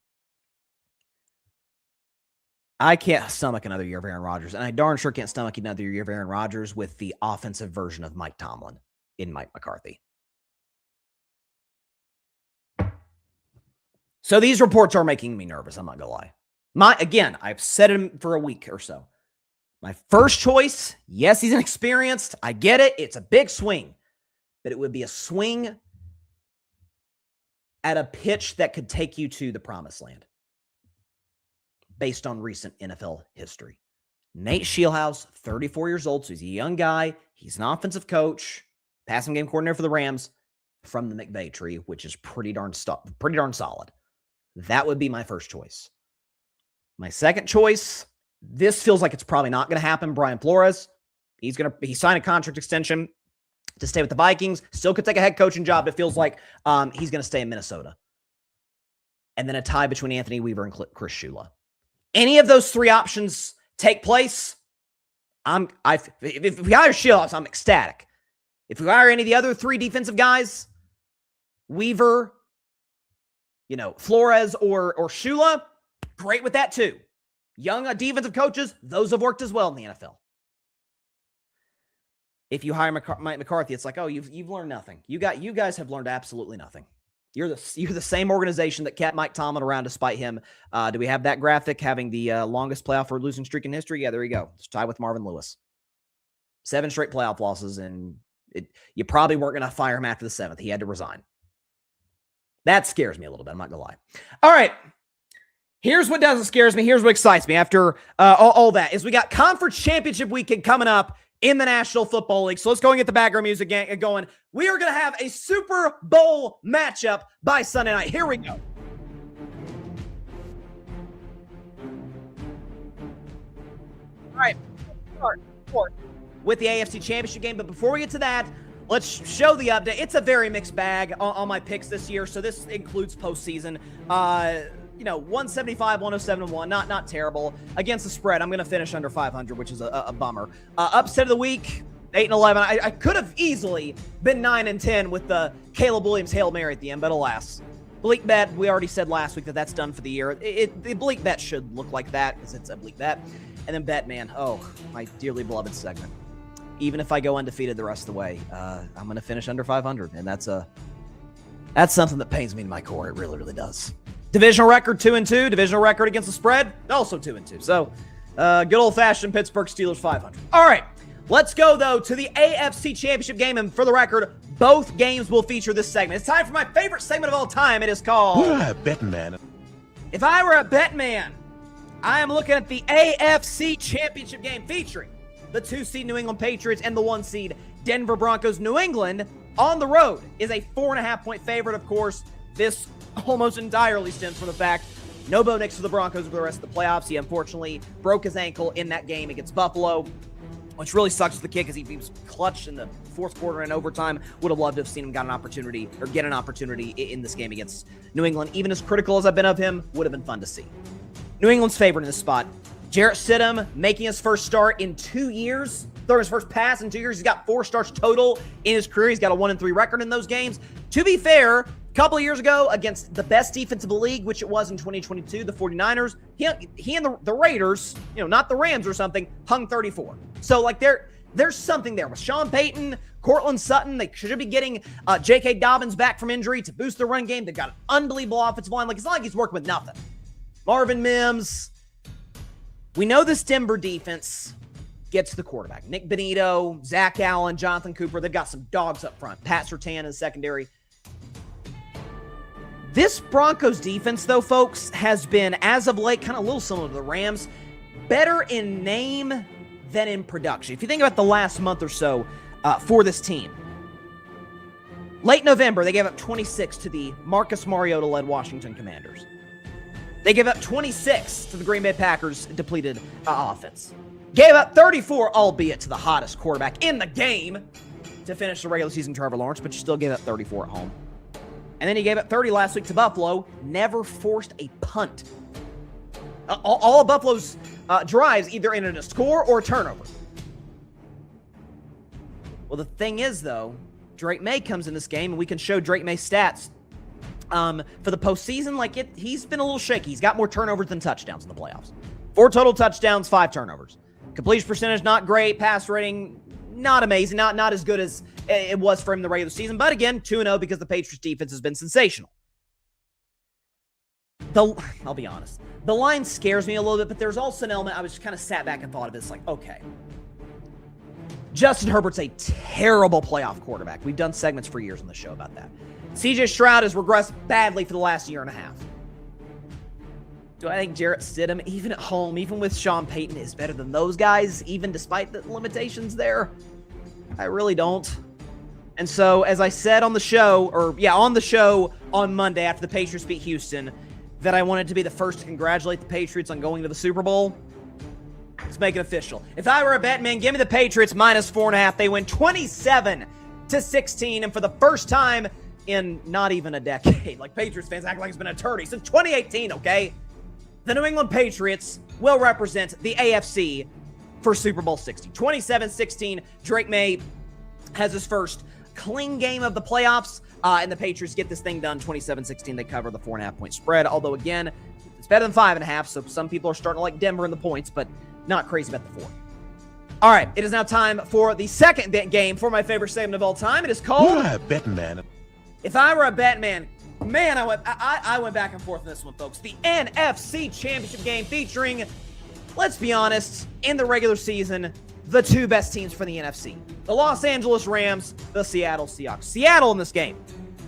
I can't stomach another year of Aaron Rodgers, and I darn sure can't stomach another year of Aaron Rodgers with the offensive version of Mike Tomlin in Mike McCarthy. So these reports are making me nervous, I'm not going to lie. Again, I've said it for a week or so. My first choice, yes, he's inexperienced. I get it. It's a big swing. But it would be a swing at a pitch that could take you to the promised land, based on recent NFL history. Nate Shieldhouse, 34 years old, so he's a young guy. He's an offensive coach, passing game coordinator for the Rams from the McVay tree, which is pretty darn solid. That would be my first choice. My second choice, this feels like it's probably not going to happen. Brian Flores, he signed a contract extension to stay with the Vikings. Still could take a head coaching job. It feels like he's going to stay in Minnesota. And then a tie between Anthony Weaver and Chris Shula. Any of those three options take place, if we hire Shieldhouse, I'm ecstatic. If we hire any of the other three defensive guys, Weaver, Flores or Shula, great with that too. Young defensive coaches, those have worked as well in the NFL. If you hire Mike McCarthy, it's like, oh, you've learned nothing. You guys have learned absolutely nothing. You're the same organization that kept Mike Tomlin around despite him. Do we have that graphic having the longest playoff or losing streak in history? Yeah, there you go. It's tied with Marvin Lewis. 7 straight playoff losses, and you probably weren't going to fire him after the 7th. He had to resign. That scares me a little bit. I'm not going to lie. All right. Here's what doesn't scare me. Here's what excites me after all that is we got conference championship weekend coming up in the National Football League. So let's go and get the background music going. We are going to have a Super Bowl matchup by Sunday night. Here we go. All right. Start with the AFC Championship game. But before we get to that, let's show the update. It's a very mixed bag on my picks this year. So this includes postseason. 175, 107, 1. Not terrible. Against the spread, I'm going to finish under 500, which is a bummer. Upset of the week, 8-11. I could have easily been 9-10 with the Caleb Williams Hail Mary at the end, but alas. Bleak bet, we already said last week that that's done for the year. The bleak bet should look like that because it's a bleak bet. And then bet, man, my dearly beloved segment. Even if I go undefeated the rest of the way, I'm going to finish under 500, and that's something that pains me in my core. It really, really does. Divisional record 2-2. Divisional record against the spread also 2-2. So, good old-fashioned Pittsburgh Steelers 500. All right, let's go though to the AFC Championship game, and for the record, both games will feature this segment. It's time for my favorite segment of all time. It is called Betting Man. If I were a bet man, I am looking at the AFC Championship game featuring the 2-seed New England Patriots and the 1-seed Denver Broncos. New England on the road is a 4.5-point favorite. Of course, this almost entirely stems from the fact no Bo Nix for the Broncos for the rest of the playoffs. He unfortunately broke his ankle in that game against Buffalo. which really sucks for the kid because he was clutch in the fourth quarter and overtime. Would have loved to have seen him get an opportunity in this game against New England. Even as critical as I've been of him, would have been fun to see. New England's favorite in this spot. Jarrett Stidham making his first start in 2 years. Throwing his first pass in 2 years. He's got 4 starts total in his career. He's got a 1-3 record in those games. To be fair, a couple of years ago against the best defense of the league, which it was in 2022, the 49ers, he and the Raiders, not the Rams or something, hung 34. So, like, there's something there. With Sean Payton, Cortland Sutton, they should be getting J.K. Dobbins back from injury to boost the run game. They've got an unbelievable offensive line. Like, it's not like he's working with nothing. Marvin Mims. We know this Denver defense gets the quarterback. Nick Benito, Zach Allen, Jonathan Cooper. They've got some dogs up front. Pat Surtain in the secondary. This Broncos defense, though, folks, has been, as of late, kind of a little similar to the Rams, better in name than in production. If you think about the last month or so for this team, late November, they gave up 26 to the Marcus Mariota-led Washington Commanders. They gave up 26 to the Green Bay Packers' depleted offense. Gave up 34, albeit to the hottest quarterback in the game to finish the regular season, Trevor Lawrence, but you still gave up 34 at home. And then he gave up 30 last week to Buffalo, never forced a punt. All of Buffalo's drives either ended a score or a turnover. Well, the thing is, though, Drake May comes in this game, and we can show Drake May's stats for the postseason. He's been a little shaky. He's got more turnovers than touchdowns in the playoffs. 4 total touchdowns, 5 turnovers. Completion percentage, not great. Pass rating, not amazing. Not as good as it was for him in the regular season. But again, 2-0 because the Patriots defense has been sensational. I'll be honest. The line scares me a little bit, but there's also an element I was just kind of sat back and thought of this, like, okay. Justin Herbert's a terrible playoff quarterback. We've done segments for years on the show about that. CJ Stroud has regressed badly for the last year and a half. Do I think Jarrett Stidham, even at home, even with Sean Payton, is better than those guys, even despite the limitations there? I really don't. And so, as I said on the show, on Monday after the Patriots beat Houston, that I wanted to be the first to congratulate the Patriots on going to the Super Bowl. Let's make it official. If I were a bet man, give me the Patriots minus 4.5. They win 27-16, and for the first time in not even a decade, like Patriots fans act like it's been a eternity, since 2018, okay? The New England Patriots will represent the AFC for Super Bowl 60. 27-16, Drake May has his first clean game of the playoffs, and the Patriots get this thing done. 27-16, they cover the 4.5-point spread, although again, it's better than 5.5, so some people are starting to like Denver in the points, but not crazy about the 4. All right, it is now time for the second game for my favorite segment of all time. It is called Betting Man. If I Were a Bet Man. Man, I went back and forth on this one, folks. The NFC Championship game featuring, let's be honest, in the regular season, the 2 best teams for the NFC. The Los Angeles Rams, the Seattle Seahawks. Seattle in this game,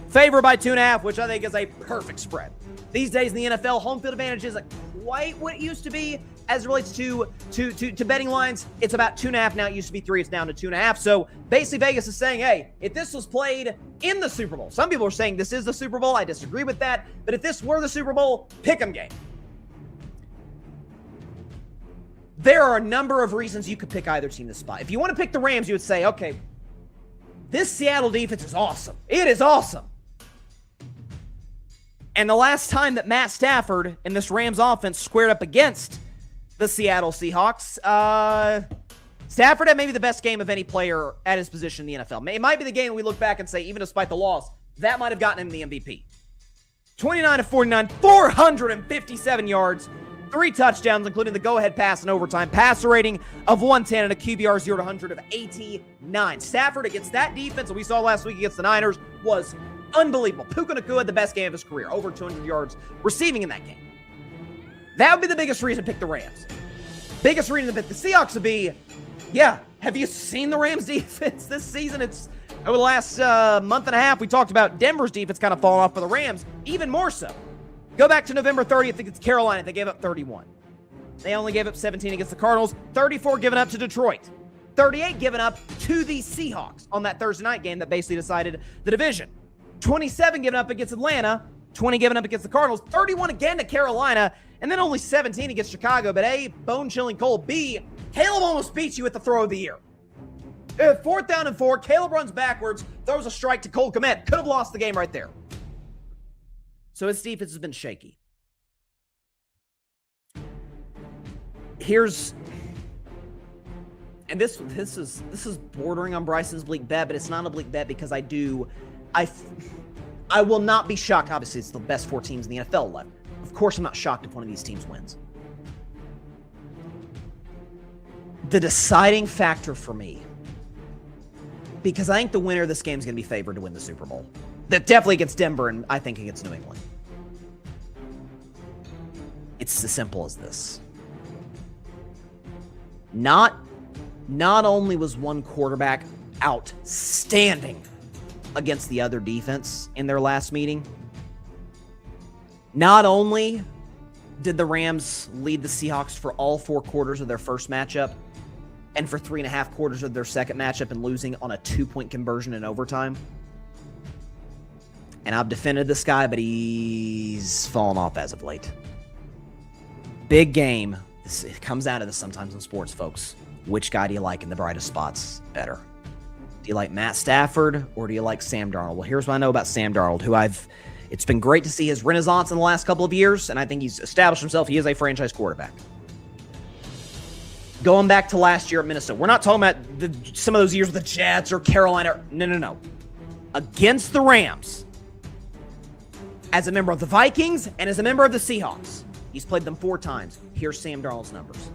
favored by 2.5, which I think is a perfect spread. These days in the NFL, home field advantage isn't quite what it used to be as it relates to betting lines. It's about 2.5 now. It used to be 3. It's down to 2.5. So basically Vegas is saying, hey, if this was played in the Super Bowl, some people are saying this is the Super Bowl. I disagree with that. But if this were the Super Bowl, pick 'em game. There are a number of reasons you could pick either team this spot. If you want to pick the Rams, you would say, okay, this Seattle defense is awesome. It is awesome. And the last time that Matt Stafford and this Rams offense squared up against the Seattle Seahawks, Stafford had maybe the best game of any player at his position in the NFL. It might be the game we look back and say, even despite the loss, that might have gotten him the MVP. 29-49, 457 yards, 3 touchdowns, including the go-ahead pass in overtime, passer rating of 110 and a QBR 0-100 of 89. Stafford against that defense that we saw last week against the Niners was unbelievable. Puka Nacua had the best game of his career, over 200 yards receiving in that game. That would be the biggest reason to pick the Rams. Biggest reason to pick the Seahawks would be, yeah, have you seen the Rams defense this season? It's over the last month and a half, we talked about Denver's defense kind of falling off for the Rams, even more so. Go back to November 30th against Carolina. They gave up 31. They only gave up 17 against the Cardinals, 34 given up to Detroit, 38 given up to the Seahawks on that Thursday night game that basically decided the division, 27 given up against Atlanta, 20 given up against the Cardinals, 31 again to Carolina, and then only 17 against Chicago. But A, bone-chilling cold. B, Caleb almost beats you at the throw of the year. 4th down and 4, Caleb runs backwards, throws a strike to Cole Kmet. Could have lost the game right there. So his defense has been shaky. And this is bordering on Bryson's bleak bet, but it's not a bleak bet because I will not be shocked. Obviously, it's the best 4 teams in the NFL left. Of course, I'm not shocked if one of these teams wins. The deciding factor for me, because I think the winner of this game is going to be favored to win the Super Bowl. That definitely against Denver, and I think against New England. It's as simple as this. Not only was one quarterback outstanding against the other defense in their last meeting, not only did the Rams lead the Seahawks for all 4 quarters of their first matchup and for 3.5 quarters of their second matchup and losing on a 2-point conversion in overtime. And I've defended this guy, but he's fallen off as of late. Big game. It comes out of this sometimes in sports, folks. Which guy do you like in the brightest spots better? Do you like Matt Stafford or do you like Sam Darnold? Well, here's what I know about Sam Darnold, it's been great to see his renaissance in the last couple of years, and I think he's established himself. He is a franchise quarterback. Going back to last year at Minnesota, we're not talking about some of those years with the Jets or Carolina. No. Against the Rams, as a member of the Vikings and as a member of the Seahawks, he's played them 4 times. Here's Sam Darnold's numbers.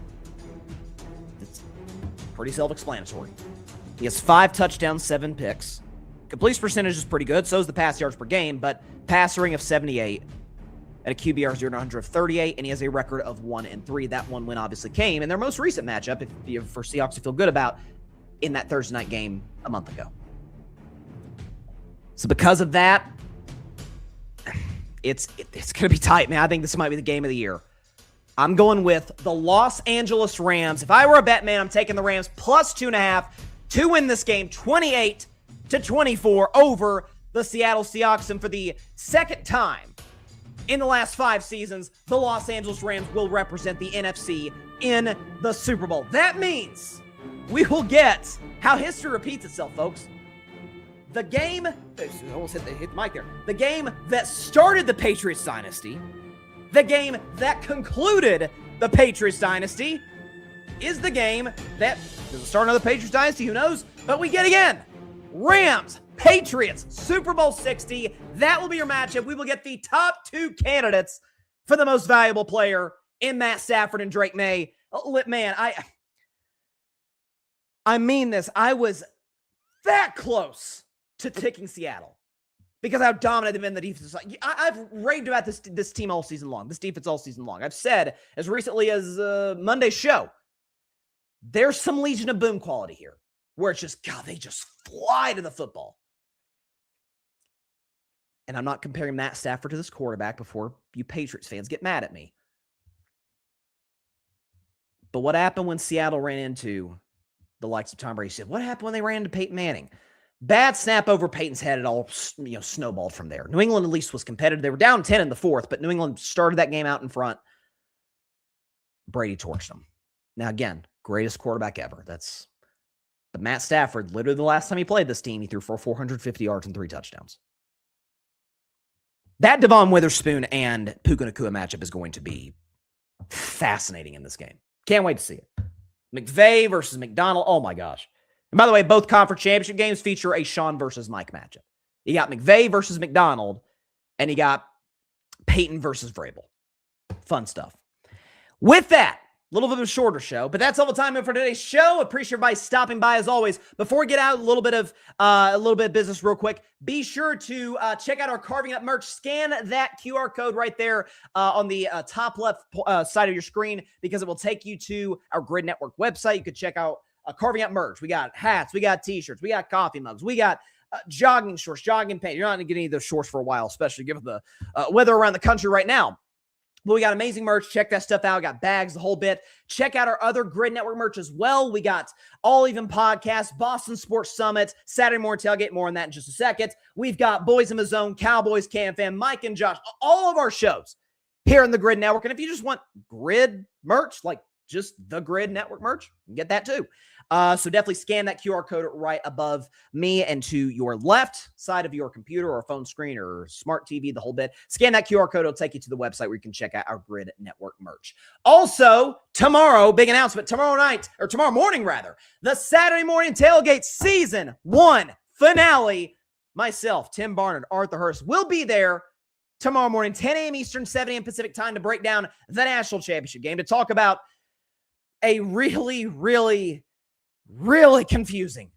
It's pretty self-explanatory. He has 5 touchdowns, 7 picks. Completion percentage is pretty good. So is the pass yards per game, but passer rating of 78 at a QBR 0-100 of 38, and he has a record of 1-3. That one win obviously came in their most recent matchup, for Seahawks to feel good about, in that Thursday night game a month ago. So because of that, it's going to be tight, man. I think this might be the game of the year. I'm going with the Los Angeles Rams. If I were a bet man, I'm taking the Rams plus 2.5 to win this game 28-24 over the Seattle Seahawks. And for the second time in the last 5 seasons, the Los Angeles Rams will represent the NFC in the Super Bowl. That means we will get how history repeats itself, folks. The game, I almost hit the mic there. The game that started the Patriots dynasty, the game that concluded the Patriots dynasty, is the game that, does it start another Patriots dynasty? Who knows? But we get again. Rams, Patriots, Super Bowl 60. That will be your matchup. We will get the top 2 candidates for the most valuable player in Matt Stafford and Drake May. Man, I mean this. I was that close to ticking Seattle because how dominant they've been in the defense. I've raved about this team all season long, this defense all season long. I've said as recently as Monday's show, there's some Legion of Boom quality here where it's just, God, they just fly to the football. And I'm not comparing Matt Stafford to this quarterback before you Patriots fans get mad at me. But what happened when Seattle ran into the likes of Tom Brady? Said, what happened when they ran into Peyton Manning? Bad snap over Peyton's head. It all snowballed from there. New England at least was competitive. They were down 10 in the 4th, but New England started that game out in front. Brady torched them. Now, again, greatest quarterback ever. But Matt Stafford, literally the last time he played this team, he threw for 450 yards and 3 touchdowns. That Devon Witherspoon and Puka Nacua matchup is going to be fascinating in this game. Can't wait to see it. McVay versus McDonald. Oh, my gosh. And by the way, both conference championship games feature a Sean versus Mike matchup. You got McVay versus McDonald, and you got Peyton versus Vrabel. Fun stuff. With that, a little bit of a shorter show, but that's all the time for today's show. Appreciate everybody stopping by as always. Before we get out, a little bit of business real quick. Be sure to check out our Carving Up merch. Scan that QR code right there on the top left side of your screen because it will take you to our Grid Network website. You could check out Carving Up merch. We got hats, we got t-shirts, we got coffee mugs, we got jogging shorts, jogging pants. You're not going to get any of those shorts for a while, especially given the weather around the country right now. But we got amazing merch. Check that stuff out. We got bags, the whole bit. Check out our other Grid Network merch as well. We got All Even Podcast, Boston Sports Summit, Saturday Morning Tailgate. More on that in just a second. We've got Boys in the Zone, Cowboys, Cam Fan, Mike and Josh. All of our shows here on the Grid Network. And if you just want Grid merch, like just the Grid Network merch. You can get that too. So definitely scan that QR code right above me and to your left side of your computer or phone screen or smart TV, the whole bit. Scan that QR code. It'll take you to the website where you can check out our Grid Network merch. Also, tomorrow, big announcement, tomorrow morning, the Saturday Morning Tailgate Season 1 finale. Myself, Tim Barnard, Arthur Hurst will be there tomorrow morning, 10 a.m. Eastern, 7 a.m. Pacific time to break down the national championship game, to talk about a really, really, really confusing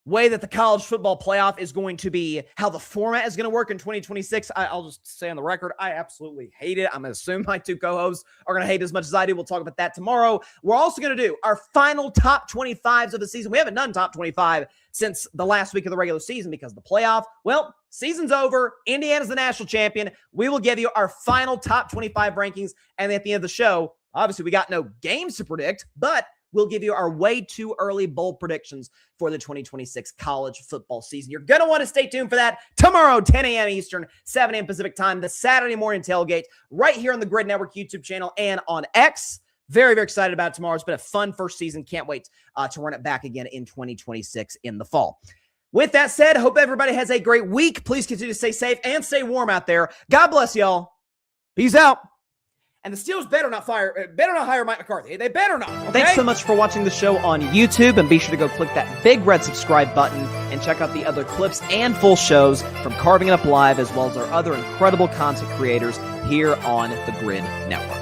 way that the college football playoff is going to be, how the format is going to work in 2026. I'll just say on the record, I absolutely hate it. I'm going to assume my two co-hosts are going to hate it as much as I do. We'll talk about that tomorrow. We're also going to do our final top 25s of the season. We haven't done top 25 since the last week of the regular season because the playoff, well, season's over. Indiana's the national champion. We will give you our final top 25 rankings. And at the end of the show, obviously we got no games to predict, but we'll give you our way too early bold predictions for the 2026 college football season. You're going to want to stay tuned for that tomorrow, 10 a.m. Eastern, 7 a.m. Pacific time, the Saturday Morning Tailgate, right here on the Grid Network YouTube channel and on X. Very, very excited about it tomorrow. It's been a fun first season. Can't wait to run it back again in 2026 in the fall. With that said, hope everybody has a great week. Please continue to stay safe and stay warm out there. God bless y'all. Peace out. And the Steelers better not hire Mike McCarthy. They better not. Okay? Thanks so much for watching the show on YouTube, and be sure to go click that big red subscribe button and check out the other clips and full shows from Carving It Up Live, as well as our other incredible content creators here on the Grid Network.